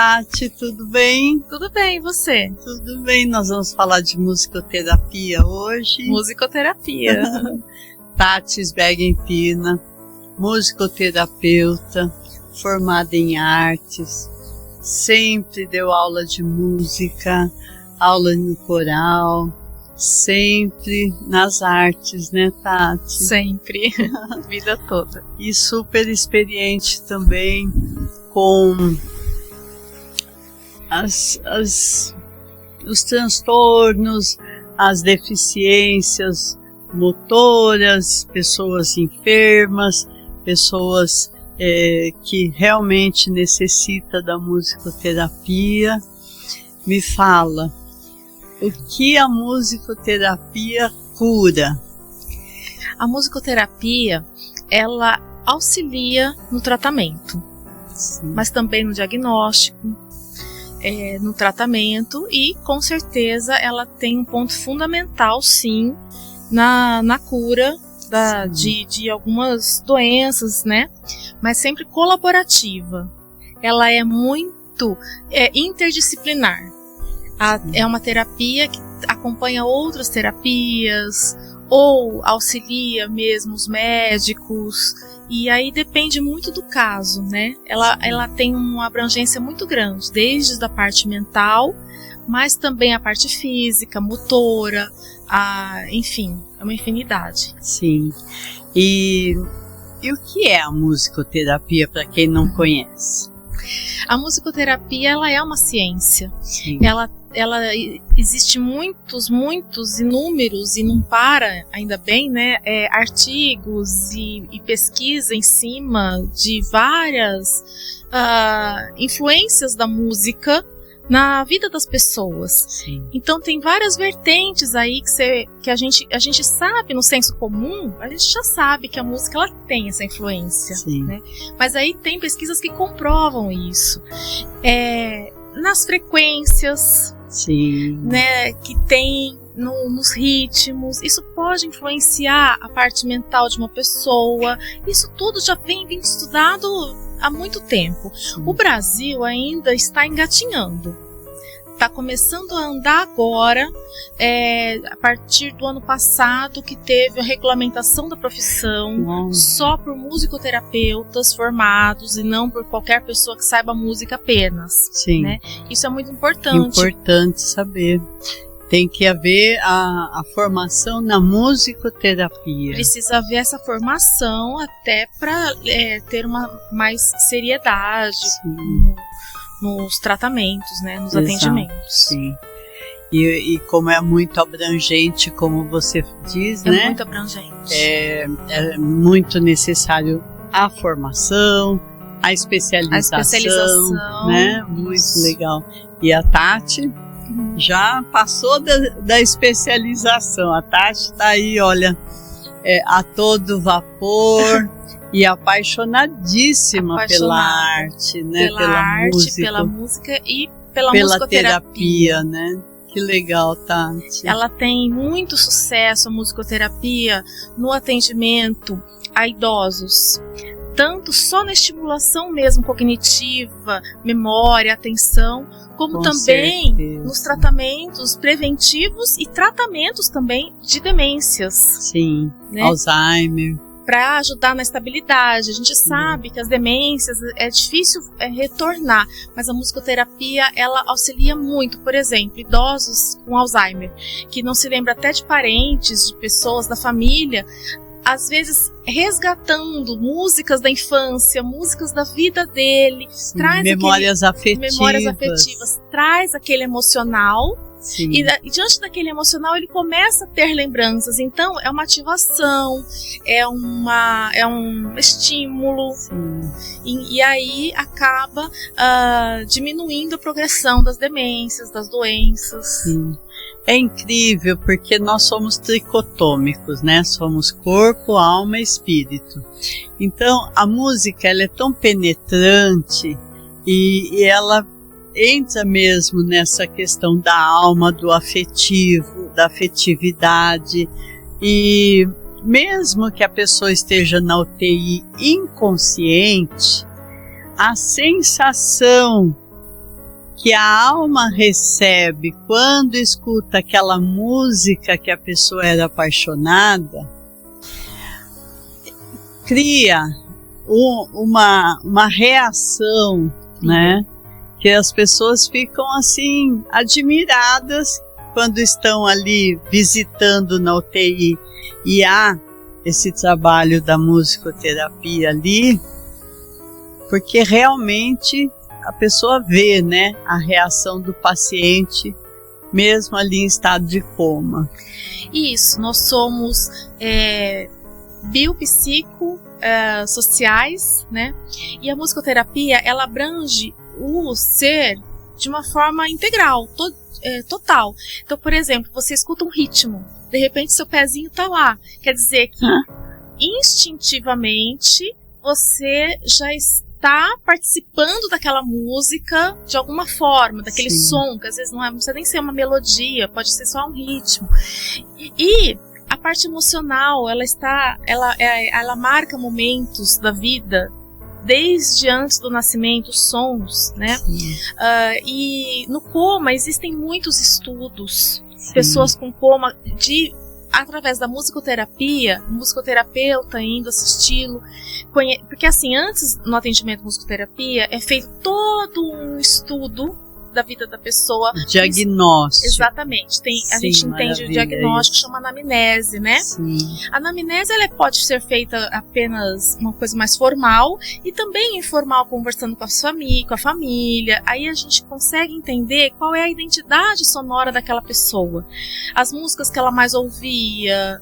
Tati, tudo bem? Tudo bem, e você? Tudo bem, nós vamos falar de musicoterapia hoje. Musicoterapia. Tati Sbergen-Pina, musicoterapeuta, formada em artes, sempre deu aula de música, aula no coral, sempre nas artes, né, Tati? Sempre, vida toda. E super experiente também com os transtornos, as deficiências motoras, pessoas enfermas, pessoas que realmente necessitam da musicoterapia. Me fala, o que a musicoterapia cura? A musicoterapia, ela auxilia no tratamento, sim, mas também no diagnóstico, no tratamento, e com certeza ela tem um ponto fundamental, sim, na cura de algumas doenças, né? Mas sempre colaborativa. Ela é muito interdisciplinar. É uma terapia que acompanha outras terapias ou auxilia mesmo os médicos, e aí depende muito do caso, né? Ela tem uma abrangência muito grande, desde a parte mental, mas também a parte física, motora, enfim, é uma infinidade. Sim. E o que é a musicoterapia para quem não conhece? A musicoterapia, ela é uma ciência. Sim. Ela existe muitos, inúmeros, e não para, ainda bem, né, artigos e pesquisa em cima de várias influências da música na vida das pessoas. Sim. Então tem várias vertentes aí que a gente sabe, no senso comum, a gente já sabe que a música ela tem essa influência, né? Mas aí tem pesquisas que comprovam isso. Nas frequências, sim, né, que tem nos ritmos, isso pode influenciar a parte mental de uma pessoa. Isso tudo já vem estudado há muito tempo. O Brasil ainda está engatinhando. Está começando a andar agora, a partir do ano passado, que teve a regulamentação da profissão, só por musicoterapeutas formados e não por qualquer pessoa que saiba música apenas. Sim. Né? Isso é muito importante. Importante saber. Tem que haver a formação na musicoterapia. Precisa haver essa formação até para ter mais seriedade nos tratamentos, né, nos atendimentos. Sim. E como é muito abrangente, como você diz, né? É muito abrangente. É muito necessário a formação, a especialização, né? Muito legal. E a Tati já passou da especialização. A Tati está aí, olha, a todo vapor e apaixonadíssima pela arte, né? Pela música e pela musicoterapia, né? Que legal, Tati. Ela tem muito sucesso, a musicoterapia, no atendimento a idosos. Tanto só na estimulação mesmo cognitiva, memória, atenção, como também nos tratamentos preventivos e tratamentos também de demências. Sim, né? Alzheimer. Para ajudar na estabilidade. A gente sabe que as demências é difícil retornar, mas a musicoterapia ela auxilia muito. Por exemplo, idosos com Alzheimer, que não se lembra até de parentes, de pessoas da família, às vezes resgatando músicas da infância, músicas da vida dele, traz memórias afetivas, traz aquele emocional. Sim. E diante daquele emocional ele começa a ter lembranças. Então é uma ativação, é um estímulo, e aí acaba diminuindo a progressão das demências, das doenças. Sim. É incrível porque nós somos tricotômicos, né? Somos corpo, alma e espírito. Então a música ela é tão penetrante e ela entra mesmo nessa questão da alma, do afetivo, da afetividade, e mesmo que a pessoa esteja na UTI inconsciente, a sensação que a alma recebe quando escuta aquela música que a pessoa era apaixonada, cria uma reação, né? Que as pessoas ficam assim admiradas quando estão ali visitando na UTI e há esse trabalho da musicoterapia ali, porque realmente a pessoa vê, né, a reação do paciente mesmo ali em estado de coma. Isso, nós somos biopsicossociais, né? E a musicoterapia, ela abrange o ser de uma forma integral, total. Então, por exemplo, você escuta um ritmo, de repente seu pezinho tá lá, quer dizer que instintivamente você já está participando daquela música de alguma forma, daquele som, que às vezes não precisa nem ser uma melodia, pode ser só um ritmo. E a parte emocional, ela marca momentos da vida, desde antes do nascimento, sons, né? E no coma existem muitos estudos, pessoas com coma, através da musicoterapia, o musicoterapeuta indo assisti-lo, porque assim, antes no atendimento musicoterapia é feito todo um estudo da vida da pessoa. Diagnóstico. Exatamente. A gente entende o diagnóstico, chama anamnese, né? Sim. A anamnese ela pode ser feita apenas uma coisa mais formal e também informal, conversando com a família. Aí a gente consegue entender qual é a identidade sonora daquela pessoa. As músicas que ela mais ouvia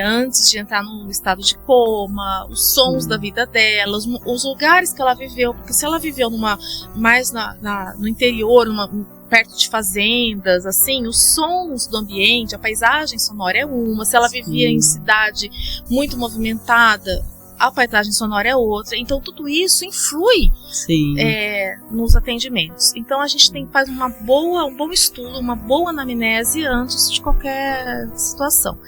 antes de entrar no estado de coma, os sons da vida dela, os lugares que ela viveu, porque se ela viveu mais no interior, perto de fazendas, assim, os sons do ambiente, a paisagem sonora é uma. Se ela vivia em cidade muito movimentada, a paisagem sonora é outra. Então tudo isso influi nos atendimentos. Então a gente faz um bom estudo, uma boa anamnese antes de qualquer situação.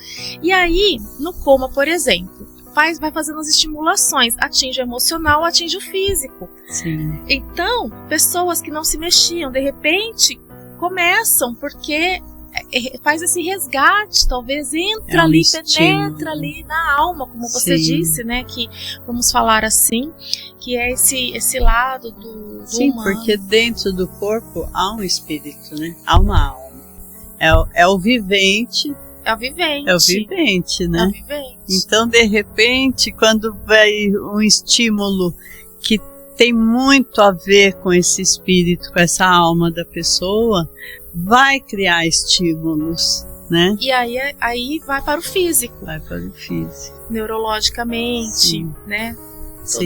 E aí, no coma, por exemplo, vai fazendo as estimulações, atinge o emocional, atinge o físico. Sim. Então, pessoas que não se mexiam, de repente, começam, porque faz esse resgate, talvez penetra ali na alma, como você disse, né, que vamos falar assim, que é esse lado do humano. Porque dentro do corpo há um espírito, né? Há uma alma. É o vivente. É o vivente. É o vivente, né? É o vivente. Então, de repente, quando vai um estímulo que tem muito a ver com esse espírito, com essa alma da pessoa, vai criar estímulos, né? E aí vai para o físico. Vai para o físico. Neurologicamente, né?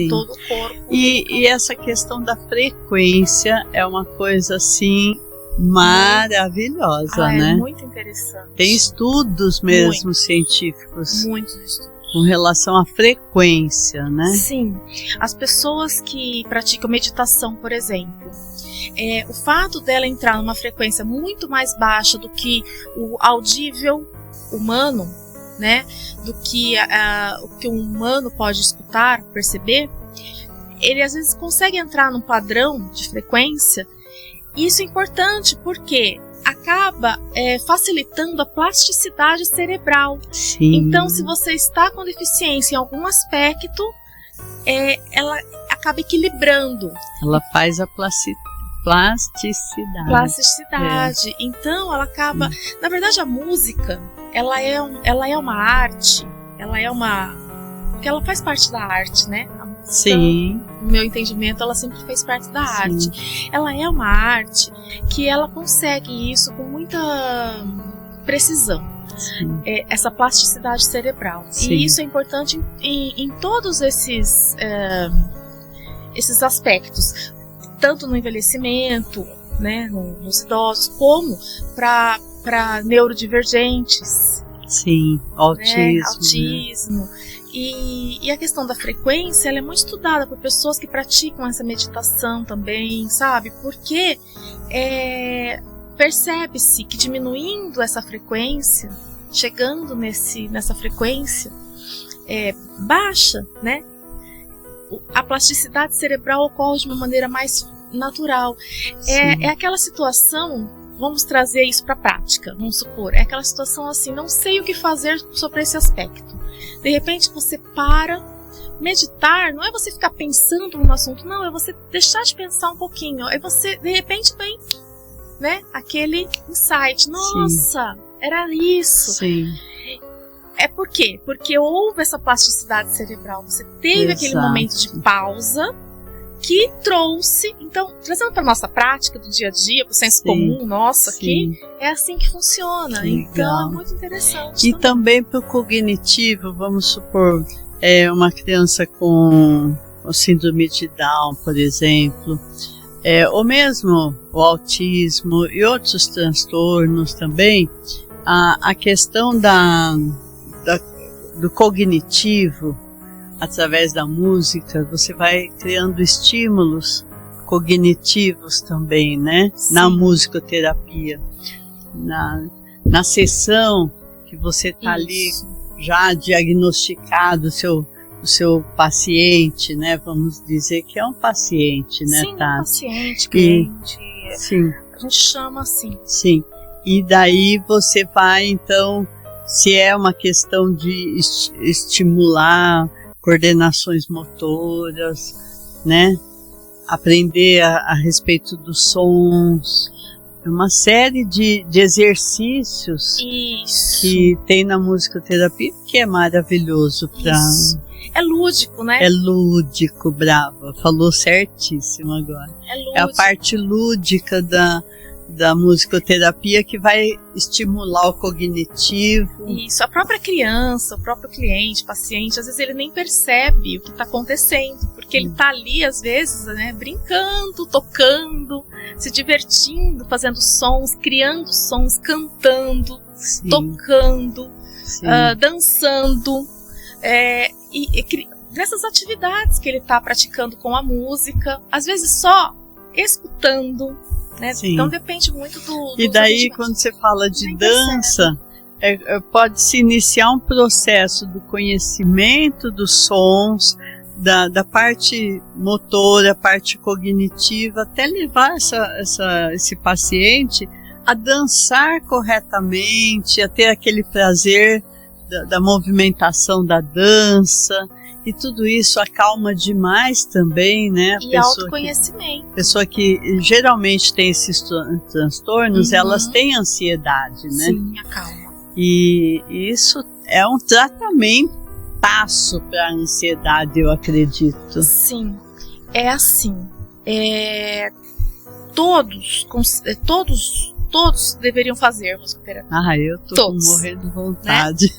Todo o corpo. E essa questão da frequência é uma coisa assim maravilhosa, né? É muito interessante. Tem estudos mesmo científicos. Muitos estudos. Com relação à frequência, né? Sim. As pessoas que praticam meditação, por exemplo, o fato dela entrar numa frequência muito mais baixa do que o audível humano, né? Do que o que um humano pode escutar, perceber, ele às vezes consegue entrar num padrão de frequência. Isso é importante porque acaba facilitando a plasticidade cerebral. Sim. Então, se você está com deficiência em algum aspecto, ela acaba equilibrando. Ela faz a plasticidade. Então, ela acaba... Na verdade, a música, ela é uma arte. Porque ela faz parte da arte, né? Sim. No meu entendimento, ela sempre fez parte da arte. Ela é uma arte que ela consegue isso com muita precisão. Essa plasticidade cerebral. Sim. E isso é importante em todos esses aspectos. Tanto no envelhecimento, né, nos idosos, como para neurodivergentes. Sim, autismo. Né? E a questão da frequência, ela é muito estudada por pessoas que praticam essa meditação também, sabe? Porque percebe-se que diminuindo essa frequência, chegando nessa frequência baixa, né? A plasticidade cerebral ocorre de uma maneira mais natural. É aquela situação, vamos trazer isso para a prática, vamos supor, é aquela situação assim, não sei o que fazer sobre esse aspecto. De repente você para, meditar não é você ficar pensando no assunto, não, é você deixar de pensar um pouquinho, aí você, de repente, vem, né, aquele insight, nossa, era isso. Sim. É por quê? Porque houve essa plasticidade cerebral, você teve aquele momento de pausa, que trouxe, então, trazendo para nossa prática do dia a dia, para o senso comum nosso aqui, é assim que funciona. Legal. Então, é muito interessante. E também para o cognitivo, vamos supor, uma criança com síndrome de Down, por exemplo, ou mesmo o autismo e outros transtornos também, a questão do cognitivo, através da música, você vai criando estímulos cognitivos também, né? Sim. Na musicoterapia. Na sessão que você está ali já diagnosticado o seu paciente, né? Vamos dizer que é um paciente, né, Tati? Sim, um paciente, cliente. Sim. A gente chama assim. Sim. E daí você vai, então, se é uma questão de estimular coordenações motoras, né? Aprender a respeito dos sons, uma série de exercícios que tem na musicoterapia, que é maravilhoso para... É lúdico, né? É lúdico, brava, falou certíssimo agora. É a parte lúdica da musicoterapia que vai estimular o cognitivo. Isso, a própria criança, o próprio cliente, paciente, às vezes ele nem percebe o que está acontecendo, porque ele está ali, às vezes, né, brincando, tocando, se divertindo, fazendo sons, criando sons, cantando, tocando, dançando, nessas atividades que ele está praticando com a música, às vezes só escutando, né? Então depende muito do E daí quando você fala de dança, pode-se iniciar um processo do conhecimento dos sons, da parte motora, parte cognitiva, até levar esse paciente a dançar corretamente, a ter aquele prazer da movimentação da dança. E tudo isso acalma demais também, né? E autoconhecimento. Pessoa que geralmente tem esses transtornos, elas têm ansiedade, né? Sim, acalma. E isso é um tratamentaço para a ansiedade, eu acredito. Sim, é assim. Todos deveriam fazer musicoterapia. Eu tô morrendo de vontade.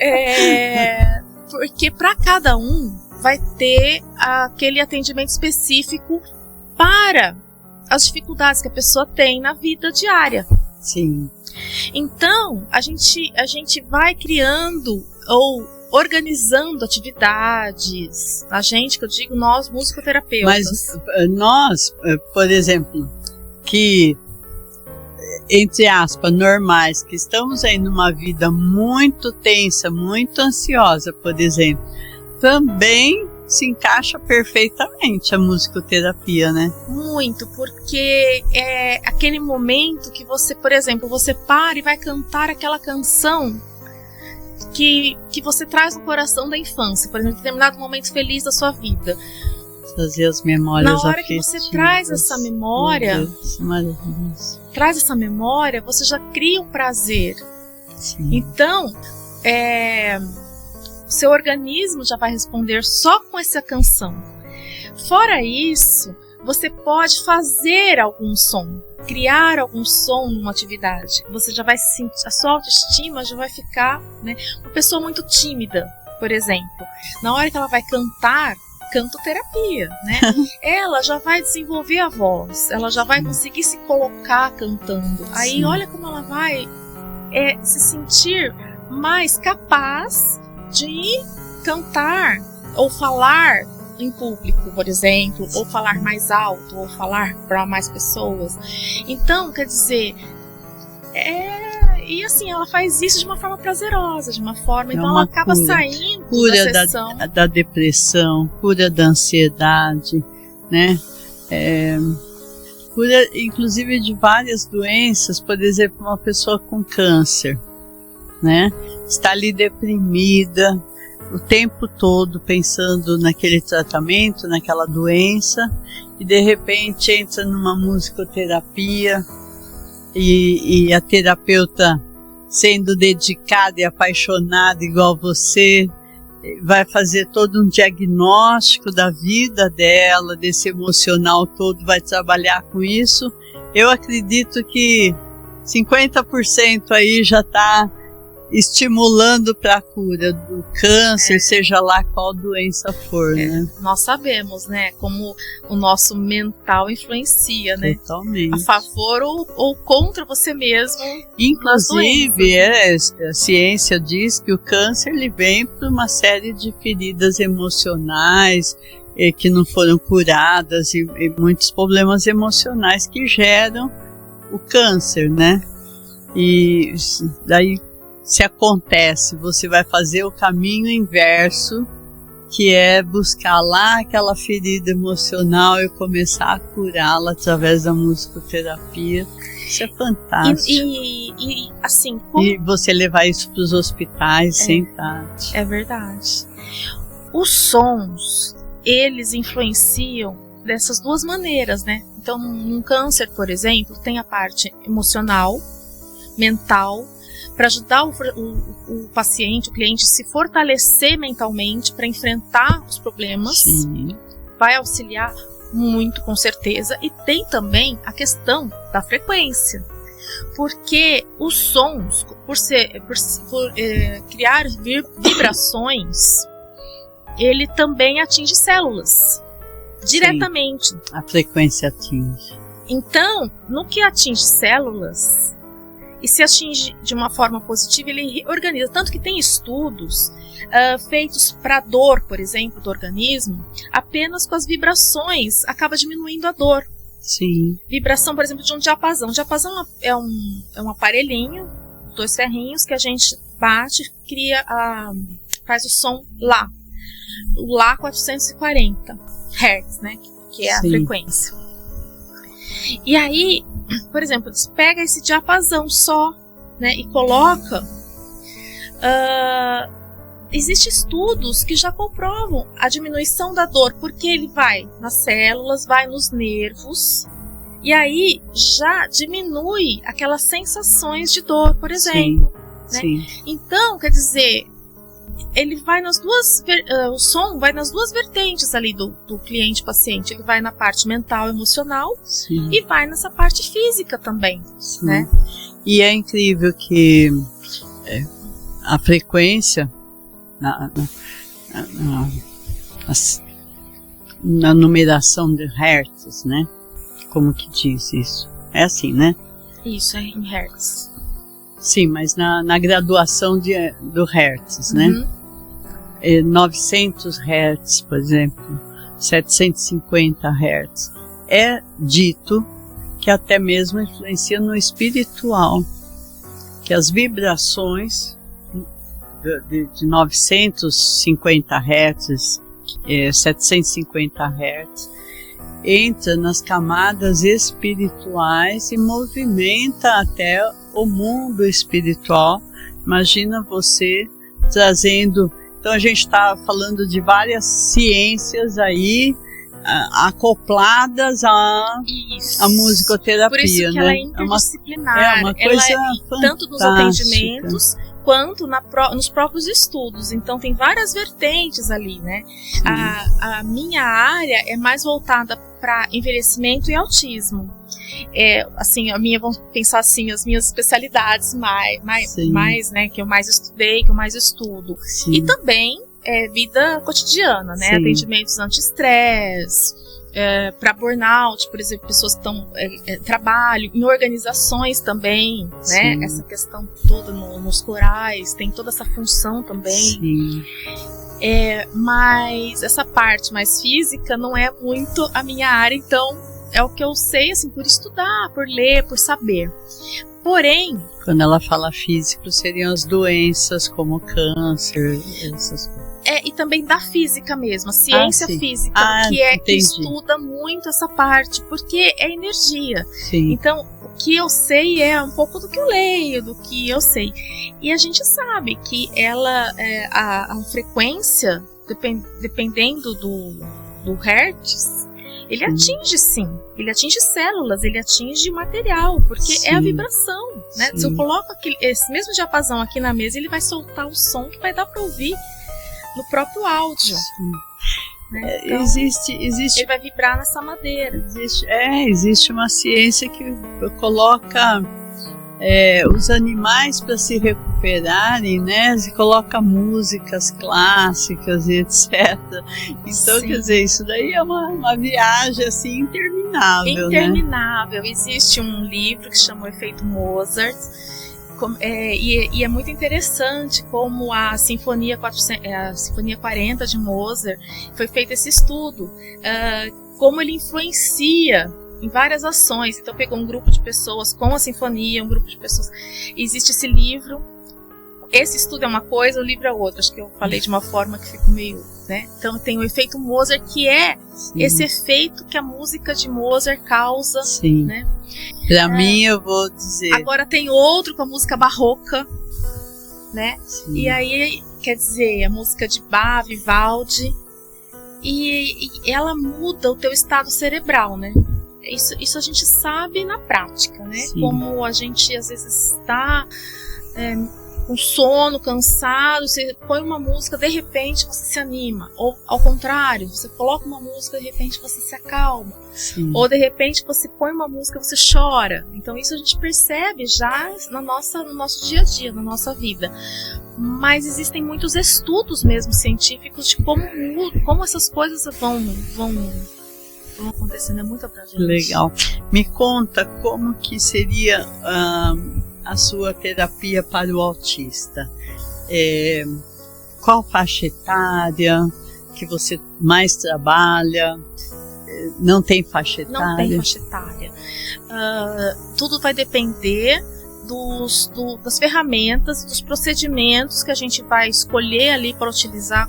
Né? Porque para cada um vai ter aquele atendimento específico para as dificuldades que a pessoa tem na vida diária. Sim. Então, a gente vai criando ou organizando atividades. Que eu digo nós, musicoterapeutas. Mas nós, por exemplo, que, entre aspas, normais, que estamos aí numa vida muito tensa, muito ansiosa, por exemplo, também se encaixa perfeitamente a musicoterapia, né? Muito, porque é aquele momento que você, por exemplo, você para e vai cantar aquela canção que você traz no coração da infância, por exemplo, em determinado momento feliz da sua vida. Trazer as memórias na hora afetivas. Que você traz essa memória, traz essa memória, você já cria um prazer. Sim. Então, o seu organismo já vai responder só com essa canção. Fora isso, você pode fazer algum som, criar algum som numa atividade. Você já vai sentir, a sua autoestima já vai ficar, né? Uma pessoa muito tímida, por exemplo, na hora que ela vai cantar, cantoterapia, né? Ela já vai desenvolver a voz, ela já vai conseguir se colocar cantando. Aí olha como ela vai se sentir mais capaz de cantar ou falar em público, por exemplo, ou falar mais alto, ou falar para mais pessoas. Então, quer dizer, e assim, ela faz isso de uma forma prazerosa, de uma forma, então ela acaba saindo cura da sessão. Da depressão, cura da ansiedade, né? cura inclusive de várias doenças, por exemplo, uma pessoa com câncer, né? Está ali deprimida o tempo todo pensando naquele tratamento, naquela doença, e de repente entra numa musicoterapia e a terapeuta, sendo dedicada e apaixonada igual você, vai fazer todo um diagnóstico da vida dela, desse emocional todo, vai trabalhar com isso. Eu acredito que 50% aí já está estimulando para a cura do câncer, seja lá qual doença for, né? Nós sabemos, né, como o nosso mental influencia, né? Totalmente. A favor ou contra você mesmo. Inclusive, a ciência diz que o câncer ele vem por uma série de feridas emocionais que não foram curadas e muitos problemas emocionais que geram o câncer, né? E daí, se acontece, você vai fazer o caminho inverso, que é buscar lá aquela ferida emocional e começar a curá-la através da musicoterapia. Isso é fantástico. E assim, como... E você levar isso para os hospitais sem tarde. É verdade. Os sons, eles influenciam dessas duas maneiras, né? Então, num câncer, por exemplo, tem a parte emocional, mental, para ajudar o paciente, o cliente, se fortalecer mentalmente para enfrentar os problemas. Sim. Vai auxiliar muito, com certeza. E tem também a questão da frequência, porque os sons, por criar vibrações, ele também atinge células diretamente. Sim, a frequência atinge. Então, no que atinge células, e se atinge de uma forma positiva, ele reorganiza. Tanto que tem estudos feitos para dor, por exemplo, do organismo, apenas com as vibrações acaba diminuindo a dor. Sim. Vibração, por exemplo, de um diapasão. O diapasão é um aparelhinho, 2 ferrinhos que a gente bate, faz o som Lá. O Lá 440 Hz, né? Que é a frequência. E aí, por exemplo, pega esse diapasão só, né, e coloca. Existem estudos que já comprovam a diminuição da dor, porque ele vai nas células, vai nos nervos, e aí já diminui aquelas sensações de dor, por exemplo. Sim, né? Sim. Então, quer dizer, ele vai nas duas, o som vai nas duas vertentes ali do cliente-paciente. Ele vai na parte mental, emocional, sim, e vai nessa parte física também, sim, né? E é incrível que a frequência na numeração de hertz, né? Como que diz isso? É assim, né? Isso, é em hertz. Sim, mas na graduação do hertz, né? 900 hertz, por exemplo, 750 hertz. É dito que até mesmo influencia no espiritual, que as vibrações de 950 hertz, 750 hertz, entra nas camadas espirituais e movimenta até o mundo espiritual. Imagina você trazendo... Então a gente está falando de várias ciências aí acopladas à musicoterapia. Por isso que, né, ela é interdisciplinar. É uma coisa fantástica. Tanto nos atendimentos quanto nos próprios estudos. Então tem várias vertentes ali, né? A minha área é mais voltada para envelhecimento e autismo. Assim, vamos pensar assim, as minhas especialidades mais, né, que eu mais estudei, que eu mais estudo. Sim. E também vida cotidiana, né? Sim. Atendimentos anti-estresse, para burnout, por exemplo, pessoas que estão trabalho em organizações também, né? Sim. Essa questão toda nos corais, tem toda essa função também. Sim. Mas essa parte mais física não é muito a minha área, então é o que eu sei, assim, por estudar, por ler, por saber. Porém... Quando ela fala físico, seriam as doenças como câncer, essas coisas. E também da física mesmo, a ciência física, que estuda muito essa parte, porque é energia. Sim. Então, o que eu sei é um pouco do que eu leio, do que eu sei. E a gente sabe que ela, a frequência, dependendo do hertz, ele atinge sim, ele atinge células, ele atinge material, porque é a vibração, né? Se eu coloco esse mesmo diapasão aqui na mesa, ele vai soltar o som que vai dar para ouvir no próprio áudio. Né? Então, existe. Ele vai vibrar nessa madeira. Existe uma ciência que coloca os animais para se recuperarem, né? Se coloca músicas clássicas e etc. Então, quer dizer, isso daí é uma viagem assim interminável. Interminável. Né? Existe um livro que chama O Efeito Mozart. E é muito interessante como a Sinfonia 40 de Mozart foi feito esse estudo, como ele influencia em várias ações. Então pegou um grupo de pessoas com a sinfonia, um grupo de pessoas. Existe esse livro. Esse estudo é uma coisa, o livro é outra. Acho que eu falei de uma forma que ficou meio, né? Então tem o efeito Mozart, que é esse efeito que a música de Mozart causa. Sim. Né? Para mim, eu vou dizer. Agora tem outro com a música barroca, né? Sim. E aí, quer dizer, a música de Bach, Vivaldi, e ela muda o teu estado cerebral, né? Isso a gente sabe na prática, né? Sim. Como a gente às vezes está com sono, cansado, você põe uma música, de repente você se anima. Ou ao contrário, você coloca uma música, de repente você se acalma. Sim. Ou de repente você põe uma música, você chora. Então isso a gente percebe já no nosso dia a dia, na nossa vida. Mas existem muitos estudos mesmo científicos de como essas coisas vão acontecendo, é muito abrangente. Legal. Me conta como que seria a sua terapia para o autista. Qual faixa etária que você mais trabalha? Não tem faixa etária? Não tem faixa etária. Tudo vai depender das ferramentas, dos procedimentos que a gente vai escolher ali para utilizar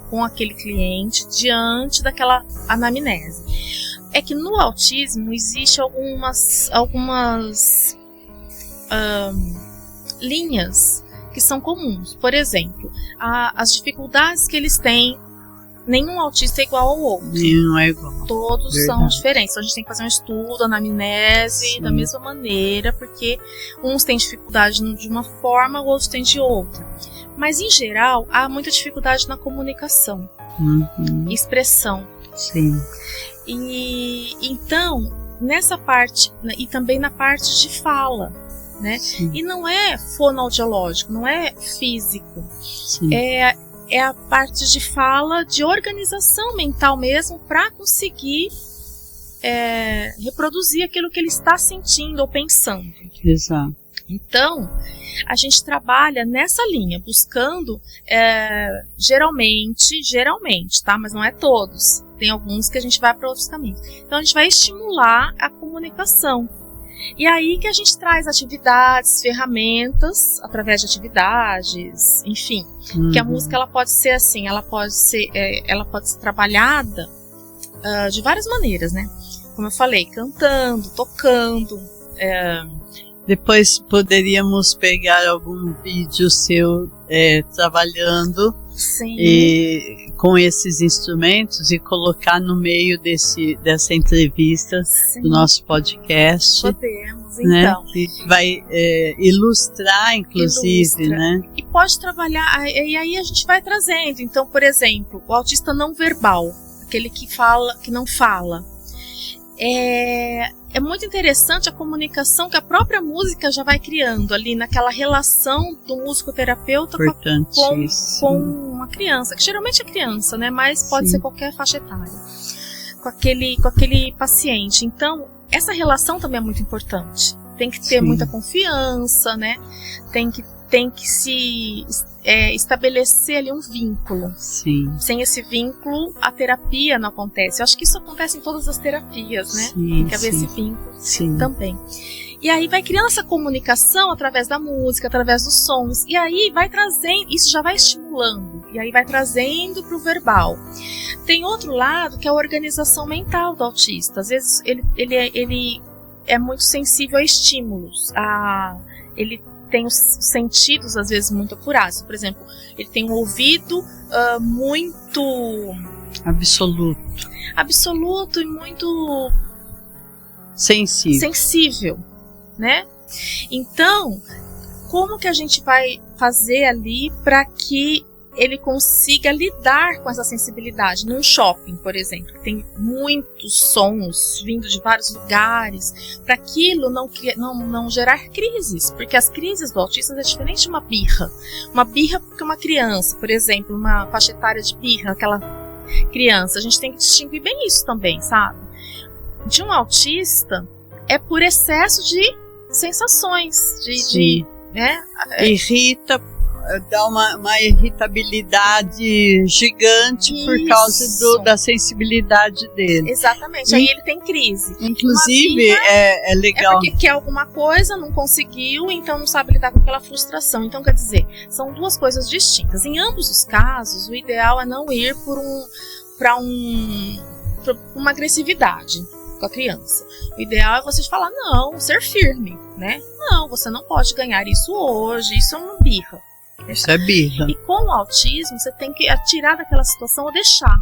com aquele cliente diante daquela anamnese. É que no autismo existe algumas linhas que são comuns. Por exemplo, as dificuldades que eles têm, nenhum autista é igual ao outro. Não é igual. Todos são diferentes. Então a gente tem que fazer um estudo, anamnese, da mesma maneira, porque uns têm dificuldade de uma forma, outros têm de outra. Mas em geral, há muita dificuldade na comunicação, expressão. Sim. E então, nessa parte, e também na parte de fala, né? E não é fonoaudiológico, não é físico. Sim. É a parte de fala, de organização mental mesmo, para conseguir reproduzir aquilo que ele está sentindo ou pensando. Exato. Então, a gente trabalha nessa linha, buscando, geralmente, tá? Mas não é todos. Tem alguns que a gente vai para outros caminhos. Então, a gente vai estimular a comunicação. E aí que a gente traz atividades, ferramentas, através de atividades, enfim. Que a música ela pode ser assim, ela pode ser trabalhada de várias maneiras, né? Como eu falei, cantando, tocando. Depois poderíamos pegar algum vídeo seu trabalhando com esses instrumentos e colocar no meio dessa entrevista do nosso podcast. Podemos, né? então. Que vai ilustrar, inclusive, né? E pode trabalhar, e aí a gente vai trazendo. Então, por exemplo, o autista não verbal, aquele que não fala. É muito interessante a comunicação que a própria música já vai criando ali naquela relação do musicoterapeuta com uma criança, que geralmente é criança, né? Mas pode ser qualquer faixa etária, com aquele paciente. Então, essa relação também é muito importante. Tem que ter muita confiança, né? Tem que se estabelecer ali um vínculo. Sim. Sem esse vínculo, a terapia não acontece. Eu acho que isso acontece em todas as terapias, né? Tem que haver esse vínculo também. E aí vai criando essa comunicação através da música, através dos sons. E aí vai trazendo, isso já vai estimulando. E aí vai trazendo para o verbal. Tem outro lado que é a organização mental do autista. Às vezes ele é muito sensível a estímulos. Ele tem os sentidos às vezes muito apurados. Por exemplo, ele tem um ouvido muito absoluto e muito sensível, né? Então, como que a gente vai fazer ali para que ele consiga lidar com essa sensibilidade? Num shopping, por exemplo, tem muitos sons vindo de vários lugares, para aquilo não gerar crises, porque as crises do autista é diferente de uma birra. Uma birra porque uma criança, por exemplo, uma faixa etária de birra, aquela criança, a gente tem que distinguir bem isso também, sabe? De um autista é por excesso de sensações, né? Irrita, dá uma irritabilidade gigante. Isso. Por causa da sensibilidade dele. Exatamente, aí ele tem crise. Inclusive, é legal. É porque quer alguma coisa, não conseguiu, então não sabe lidar com aquela frustração. Então, quer dizer, são duas coisas distintas. Em ambos os casos, o ideal é não ir para uma agressividade com a criança. O ideal é você falar, não, ser firme, né? Não, você não pode ganhar isso hoje, isso é uma birra. Isso é birra. E com o autismo, você tem que tirar daquela situação ou deixar,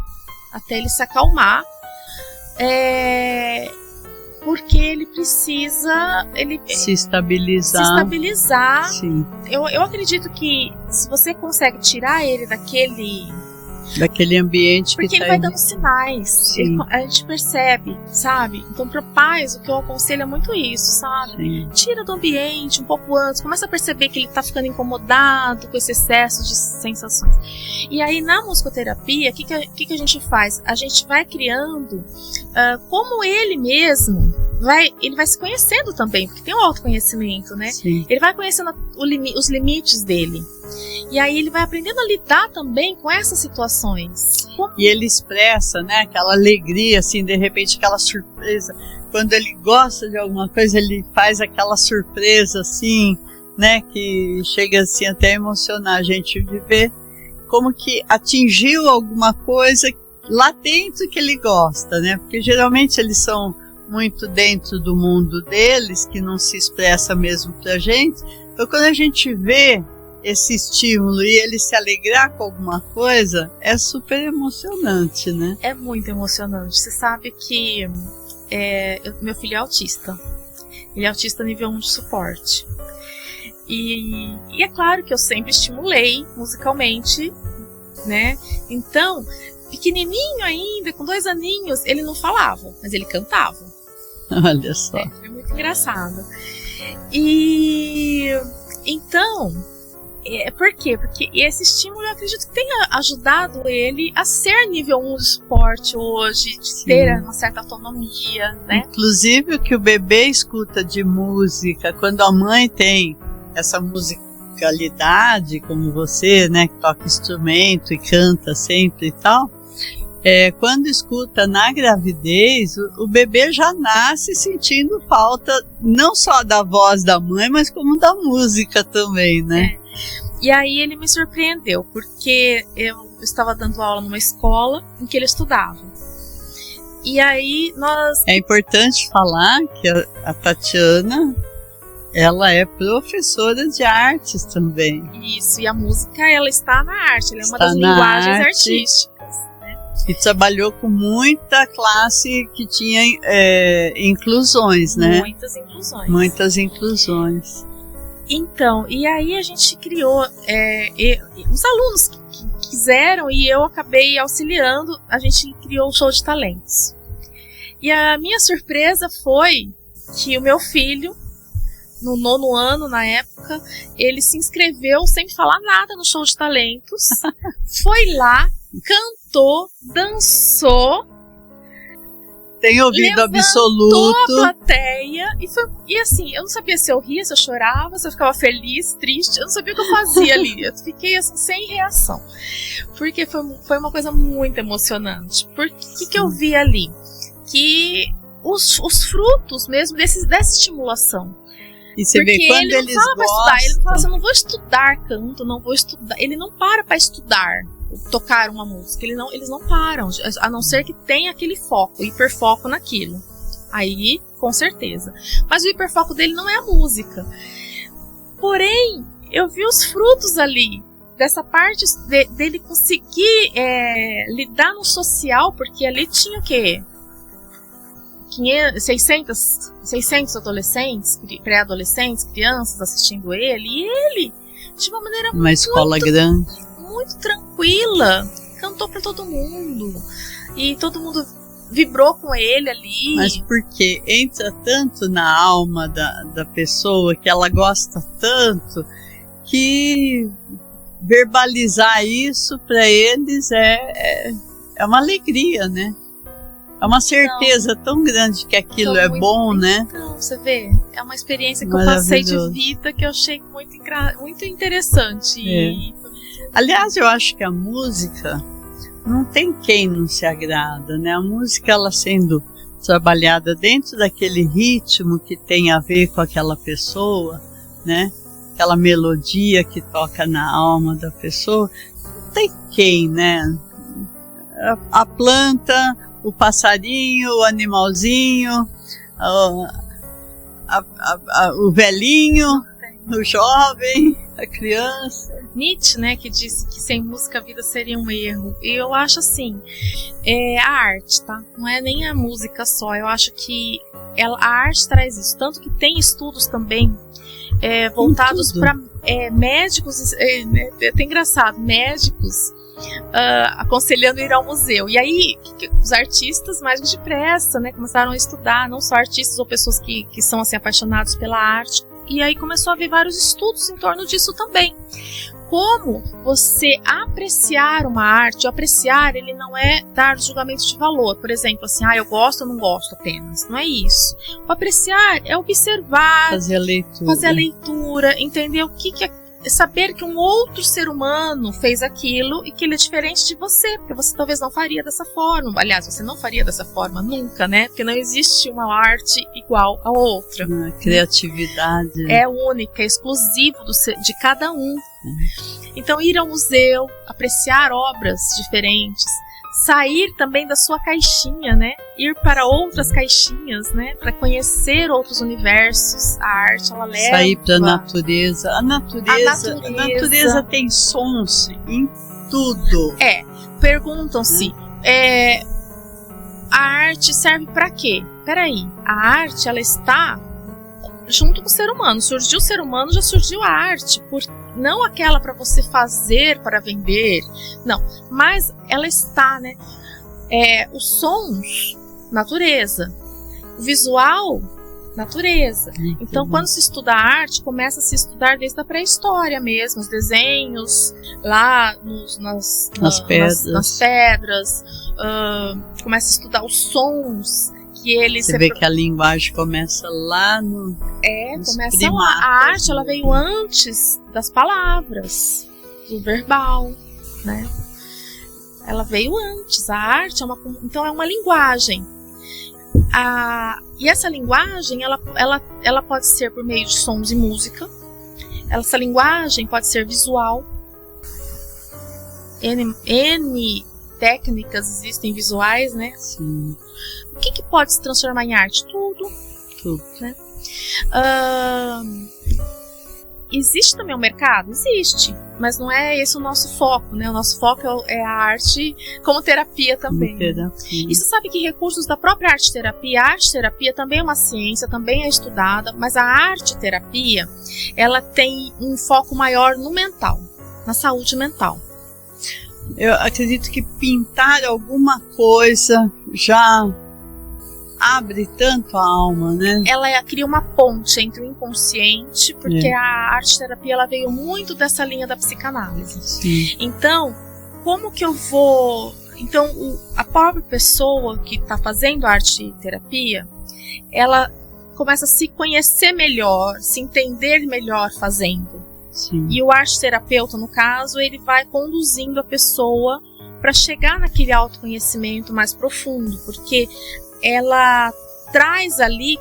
até ele se acalmar, porque ele precisa se estabilizar. Sim. Eu acredito que se você consegue tirar ele daquele ambiente, porque ele vai dando sinais, a gente percebe, sabe? Então, para pais, o que eu aconselho é muito isso, sabe? Sim. Tira do ambiente um pouco antes, começa a perceber que ele tá ficando incomodado com esse excesso de sensações. E aí, na musicoterapia, o que a gente faz? A gente vai criando como ele mesmo ele vai se conhecendo também, porque tem um autoconhecimento, né? Sim. Ele vai conhecendo os limites dele. E aí ele vai aprendendo a lidar também com essas situações. E ele expressa, né, aquela alegria, assim, de repente aquela surpresa. Quando ele gosta de alguma coisa, ele faz aquela surpresa, assim, né, que chega assim até a emocionar a gente de ver como que atingiu alguma coisa lá dentro que ele gosta, né? Porque geralmente eles são muito dentro do mundo deles, que não se expressa mesmo pra gente. Então, quando a gente vê esse estímulo e ele se alegrar com alguma coisa, é super emocionante, né? É muito emocionante. Você sabe que meu filho é autista. Ele é autista nível 1 de suporte. E é claro que eu sempre estimulei musicalmente, né? Então, pequenininho ainda, com 2 aninhos, ele não falava, mas ele cantava. Olha só. Foi muito engraçado. E então, por quê? Porque esse estímulo, eu acredito que tenha ajudado ele a ser nível 1 de suporte hoje, de ter uma certa autonomia, né? Inclusive, o que o bebê escuta de música, quando a mãe tem essa musicalidade, como você, né, que toca instrumento e canta sempre e tal, quando escuta na gravidez, o bebê já nasce sentindo falta não só da voz da mãe, mas como da música também, né? E aí ele me surpreendeu, porque eu estava dando aula numa escola em que ele estudava. E aí É importante falar que a Tatiana, ela é professora de artes também. Isso, e a música, ela está na arte, ela é uma das linguagens artísticas. E trabalhou com muita classe que tinha inclusões, né? Muitas inclusões. Então, e aí a gente criou, os alunos que quiseram, e eu acabei auxiliando, a gente criou o Show de Talentos. E a minha surpresa foi que o meu filho, no 9º ano, na época, ele se inscreveu sem falar nada no Show de Talentos, foi lá, cantou, dançou, tem ouvido absoluto, a plateia, e assim, eu não sabia se eu ria, se eu chorava, se eu ficava feliz, triste, eu não sabia o que eu fazia ali, eu fiquei assim, sem reação, porque foi uma coisa muito emocionante. Porque o que eu vi ali? Que os frutos mesmo dessa estimulação. E você vê quando ele eles não fala gostam. Estudar, ele não fala assim, eu não vou estudar canto, não vou estudar. Ele não para estudar. tocar uma música. Eles não param, a não ser que tenha aquele foco, hiperfoco naquilo. Aí, com certeza. Mas o hiperfoco dele não é a música. Porém, eu vi os frutos ali, dessa parte dele conseguir lidar no social, porque ali tinha o quê? 600 adolescentes, pré-adolescentes, crianças assistindo ele, e ele, de uma maneira uma escola grande, muito tranquila, cantou para todo mundo, e todo mundo vibrou com ele ali. Mas porque entra tanto na alma da pessoa, que ela gosta tanto, que verbalizar isso para eles é uma alegria, né? É uma certeza tão grande que aquilo é bom, né? Então, você vê, é uma experiência que eu passei de vida que eu achei muito interessante. E... Aliás, eu acho que a música não tem quem não se agrada, né? A música, ela sendo trabalhada dentro daquele ritmo que tem a ver com aquela pessoa, né? Aquela melodia que toca na alma da pessoa, não tem quem, né? A planta, o passarinho, o animalzinho, o velhinho, o jovem, a criança. Nietzsche, né, que disse que sem música a vida seria um erro. E eu acho assim, a arte, tá? Não é nem a música só. Eu acho que a arte traz isso. Tanto que tem estudos também voltados para médicos. É até engraçado, médicos aconselhando ir ao museu. E aí os artistas mais depressa, né, começaram a estudar, não só artistas ou pessoas que são assim apaixonados pela arte. E aí começou a haver vários estudos em torno disso também. Como você apreciar uma arte, o apreciar, ele não é dar julgamento de valor. Por exemplo, assim, eu gosto ou não gosto apenas. Não é isso. O apreciar é observar, fazer a leitura, entender o que saber que um outro ser humano fez aquilo e que ele é diferente de você, porque você talvez não faria dessa forma. Aliás, você não faria dessa forma nunca, né? Porque não existe uma arte igual a outra. A criatividade é única, é exclusivo de cada um. Então, ir ao museu, apreciar obras diferentes, sair também da sua caixinha, né? Ir para outras caixinhas, né? Para conhecer outros universos. A arte, ela leva... Sair para a natureza. A natureza tem sons em tudo. Perguntam-se, a arte serve para quê? Peraí, a arte, ela está junto com o ser humano. Surgiu o ser humano, já surgiu a arte. Não aquela para você fazer, para vender. Não, mas ela está, né? Os sons, natureza. O visual, natureza. Então, quando se estuda a arte, começa a se estudar desde a pré-história mesmo. Os desenhos, lá nas pedras. Começa a estudar os sons. Você vê que a linguagem começa lá no... começa lá. A arte, ela veio antes das palavras, do verbal, né? Ela veio antes. A arte então é uma linguagem. E essa linguagem, ela pode ser por meio de sons e música. Essa linguagem pode ser visual. N técnicas existem visuais, né? Sim. O que pode se transformar em arte? Tudo. Né? Existe também um mercado? Existe. Mas não é esse o nosso foco, né? O nosso foco é a arte como terapia também. E você sabe que recursos da própria arte-terapia, a arte-terapia também é uma ciência, também é estudada, mas a arte-terapia, ela tem um foco maior no mental, na saúde mental. Eu acredito que pintar alguma coisa já abre tanto a alma, né? Ela cria uma ponte entre o inconsciente, porque a arte-terapia, ela veio muito dessa linha da psicanálise. Sim. Então, como que eu vou... Então, a própria pessoa que está fazendo arte-terapia, ela começa a se conhecer melhor, se entender melhor fazendo. Sim. E o arte-terapeuta, no caso, ele vai conduzindo a pessoa para chegar naquele autoconhecimento mais profundo, porque ela traz ali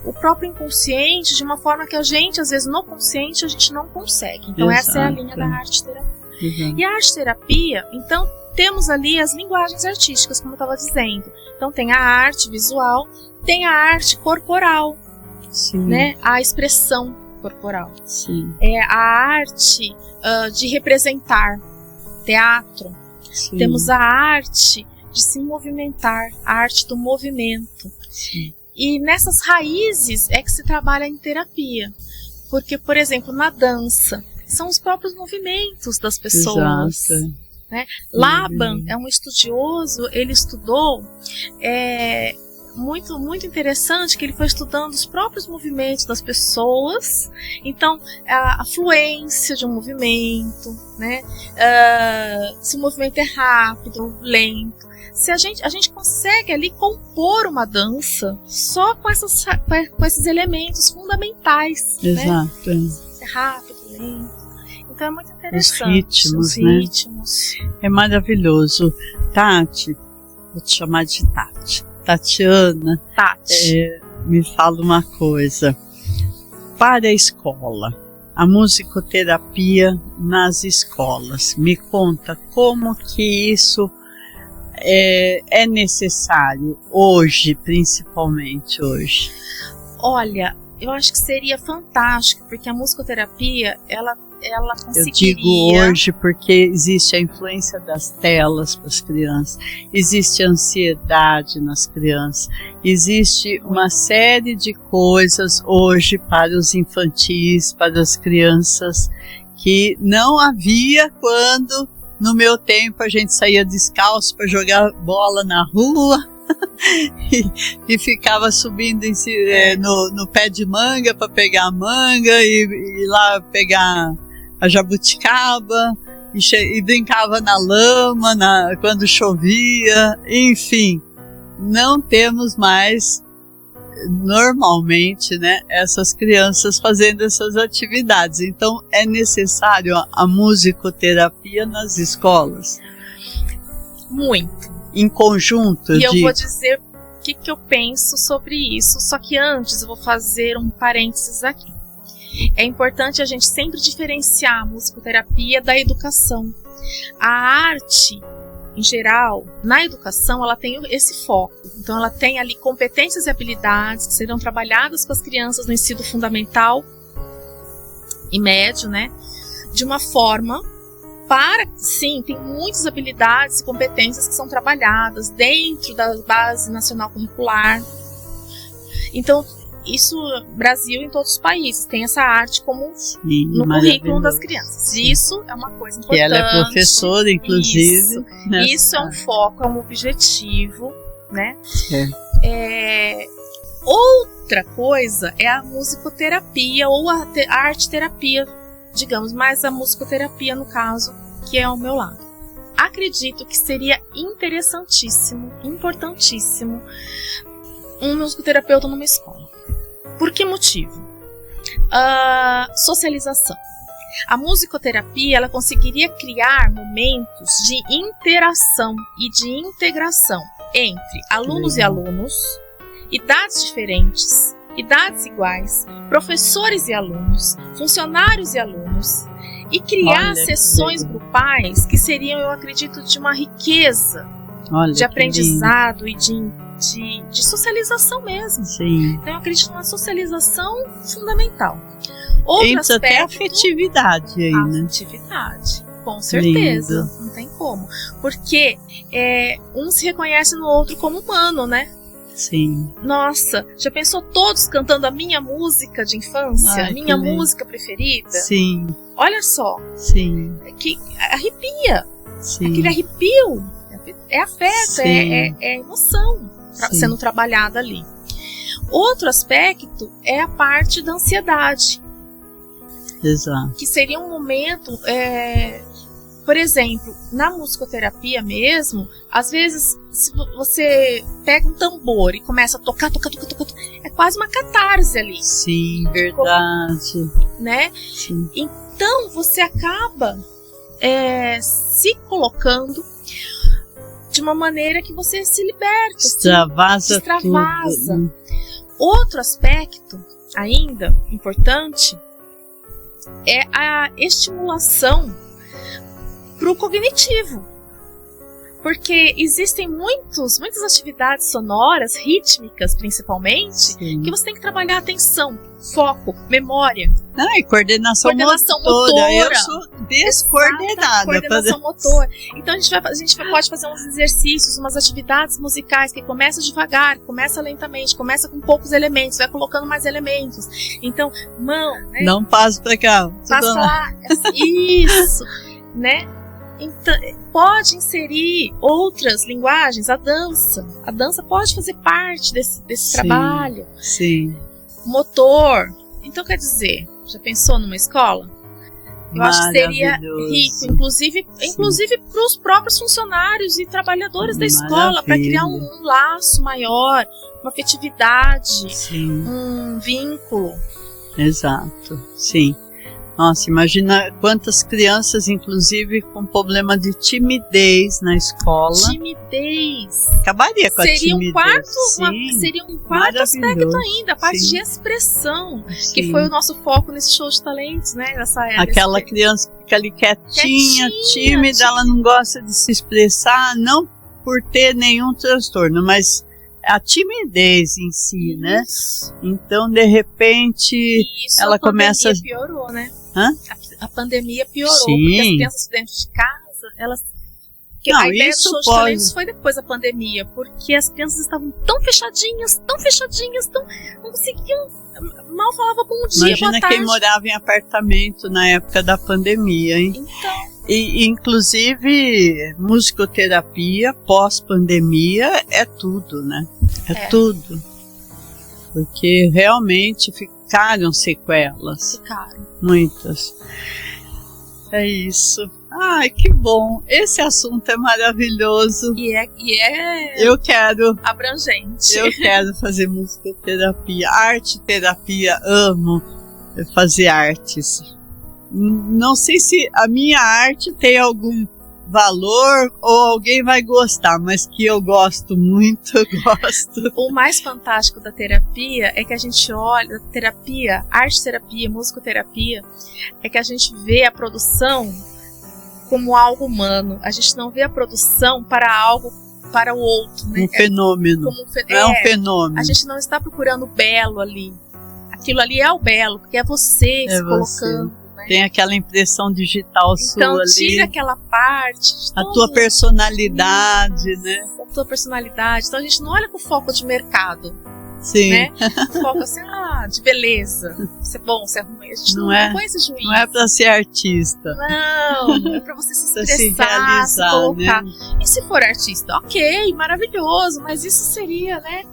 o próprio inconsciente de uma forma que a gente, às vezes, no consciente, a gente não consegue. Então, essa é a linha da arte-terapia. Uhum. E a arte-terapia, então, temos ali as linguagens artísticas, como eu estava dizendo. Então tem a arte visual, tem a arte corporal, né? A expressão corporal. Sim. É a arte de representar, teatro. Sim. Temos a arte de se movimentar, a arte do movimento. Sim. E nessas raízes é que se trabalha em terapia. Porque, por exemplo, na dança, são os próprios movimentos das pessoas. Exato. Né? Laban é um estudioso, ele estudou, muito interessante, que ele foi estudando os próprios movimentos das pessoas. Então, a fluência de um movimento, né? Se o movimento é rápido ou lento. Se a gente consegue ali compor uma dança só com esses elementos fundamentais. Exato. Né? Se é rápido, lento. Então é muito interessante. Os ritmos. É maravilhoso. Tati, vou te chamar de Tati. Tatiana, me fala uma coisa. Para a escola, a musicoterapia nas escolas, me conta como que isso é necessário hoje, principalmente hoje. Olha, eu acho que seria fantástico, porque a musicoterapia, ela conseguiria... Eu digo hoje porque existe a influência das telas para as crianças, existe a ansiedade nas crianças, existe uma série de coisas hoje para os infantis, para as crianças, que não havia quando, no meu tempo, a gente saía descalço para jogar bola na rua. e ficava subindo no pé de manga para pegar a manga e ir lá pegar a jabuticaba e brincava na lama quando chovia. Enfim, não temos mais normalmente, né, essas crianças fazendo essas atividades. Então é necessário a musicoterapia nas escolas. Muito. Em conjunto. E eu vou dizer o que eu penso sobre isso, só que antes eu vou fazer um parênteses aqui. É importante a gente sempre diferenciar a musicoterapia da educação. A arte, em geral, na educação, ela tem esse foco. Então ela tem ali competências e habilidades que serão trabalhadas com as crianças no ensino fundamental e médio, né? De uma forma... Sim, tem muitas habilidades e competências que são trabalhadas dentro da base nacional curricular. Então, isso, Brasil e em todos os países, tem essa arte como no currículo das crianças. Isso é uma coisa importante. E ela é professora, inclusive. Isso é um foco, é um objetivo, né? Outra coisa é a musicoterapia ou a arte-terapia, digamos, mas a musicoterapia, no caso, que é ao meu lado. Acredito que seria interessantíssimo, importantíssimo, um musicoterapeuta numa escola. Por que motivo? Socialização. A musicoterapia, ela conseguiria criar momentos de interação e de integração entre alunos e alunos, idades diferentes, idades iguais, professores e alunos, funcionários e alunos, e criar sessões grupais que seriam, eu acredito, de uma riqueza de aprendizado e de socialização mesmo. Sim. Então eu acredito numa socialização fundamental. Entra até a afetividade aí, né? Afetividade, com certeza. Lindo. Não tem como. Porque um se reconhece no outro como humano, né? Sim. Nossa, já pensou todos cantando a minha música de infância? Minha música preferida? Sim. Olha só. Sim. Que arrepia. Sim. Aquele arrepio. É afeto, é emoção sendo trabalhada ali. Outro aspecto é a parte da ansiedade. Exato. Que seria um momento... Por exemplo, na musicoterapia mesmo, às vezes, se você pega um tambor e começa a tocar, é quase uma catarse ali. Sim, verdade. Né? Sim. Então, você acaba se colocando de uma maneira que você se liberta. Extravasa tudo. Outro aspecto, ainda importante, é a estimulação para o cognitivo. Porque existem muitas atividades sonoras, rítmicas principalmente, Sim. que você tem que trabalhar atenção, foco, memória. E coordenação motora. Eu sou descoordenada. Coordenação motora. Então a gente pode fazer uns exercícios, umas atividades musicais que começa devagar, começa lentamente, começa com poucos elementos, vai colocando mais elementos. Então, mão, né? Não passa pra cá. Passa lá. Isso, né? Então, pode inserir outras linguagens, a dança. A dança pode fazer parte desse trabalho. Sim. Motor. Então, quer dizer, já pensou numa escola? Eu acho que seria rico, inclusive para os próprios funcionários e trabalhadores da escola, para criar um laço maior, uma afetividade, Sim. um vínculo. Exato, sim. Nossa, imagina quantas crianças, inclusive, com problema de timidez na escola. Timidez. Acabaria com a timidez. Seria um quarto aspecto ainda, a parte de expressão, Sim. que foi o nosso foco nesse show de talentos, né? Aquela criança que fica ali quietinha, tímida, ela não gosta de se expressar, não por ter nenhum transtorno, mas a timidez em si, né? Então, de repente, ela começa... A pandemia piorou, né? A pandemia piorou, Sim. porque as crianças dentro de casa, elas... a ideia do show de talentos foi depois da pandemia, porque as crianças estavam tão fechadinhas, não conseguiam, mal falava bom dia, Imagina boa tarde. Quem morava em apartamento na época da pandemia, hein? Então... E, inclusive, musicoterapia pós-pandemia é tudo, né? É tudo. Porque realmente ficaram sequelas. Muitas. É isso. Ai, que bom. Esse assunto é maravilhoso. E é eu quero abrangente. Eu quero fazer musicoterapia. Arte-terapia, amo fazer artes. Não sei se a minha arte tem algum valor ou alguém vai gostar, mas que eu gosto muito, eu gosto. O mais fantástico da terapia é que a gente olha, terapia, arte-terapia, musicoterapia, é que a gente vê a produção como algo humano. A gente não vê a produção para o outro, né? Um fenômeno. É um fenômeno. A gente não está procurando o belo ali. Aquilo ali é o belo, porque é você se colocando. Né? Tem aquela impressão digital sua ali. Então tira aquela parte. A tua personalidade, né? A tua personalidade. Então a gente não olha com foco de mercado. Sim. Né? Foco assim, de beleza. Se é bom, se é ruim. A gente não põe esse juízo. Não é pra ser artista. Não, é pra você se expressar, se realizar, se colocar. Né? E se for artista, ok, maravilhoso, mas isso seria, né?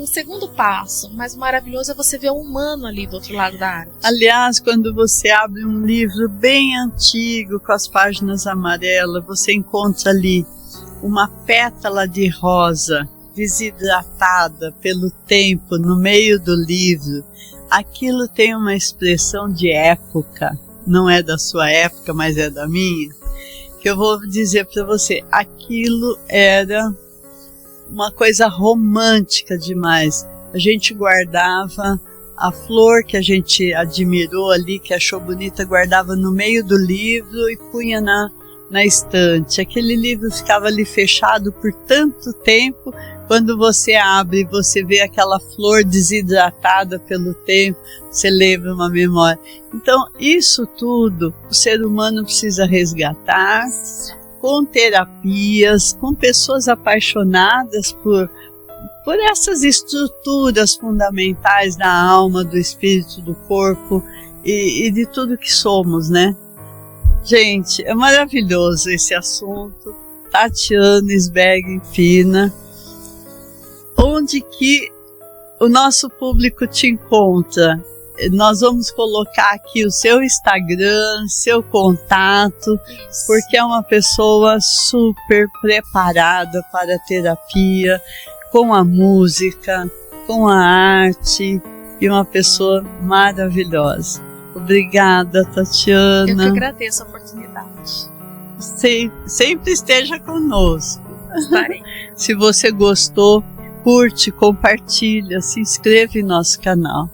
Um segundo passo, mas o maravilhoso é você ver o humano ali do outro lado da arte. Aliás, quando você abre um livro bem antigo, com as páginas amarelas, você encontra ali uma pétala de rosa desidratada pelo tempo no meio do livro. Aquilo tem uma expressão de época, não é da sua época, mas é da minha, que eu vou dizer para você, aquilo era uma coisa romântica demais. A gente guardava a flor que a gente admirou ali, que achou bonita, guardava no meio do livro e punha na estante. Aquele livro ficava ali fechado por tanto tempo. Quando você abre e você vê aquela flor desidratada pelo tempo, você lembra uma memória. Então, isso tudo o ser humano precisa resgatar com terapias, com pessoas apaixonadas por essas estruturas fundamentais da alma, do espírito, do corpo e de tudo que somos, né? Gente, é maravilhoso esse assunto. Tatiana Sberg Fina, onde que o nosso público te encontra? Nós vamos colocar aqui o seu Instagram, seu contato, porque é uma pessoa super preparada para a terapia, com a música, com a arte, e uma pessoa maravilhosa. Obrigada, Tatiana. Eu que agradeço a oportunidade. Sempre esteja conosco. Estarei. Se você gostou, curte, compartilha, se inscreve em nosso canal.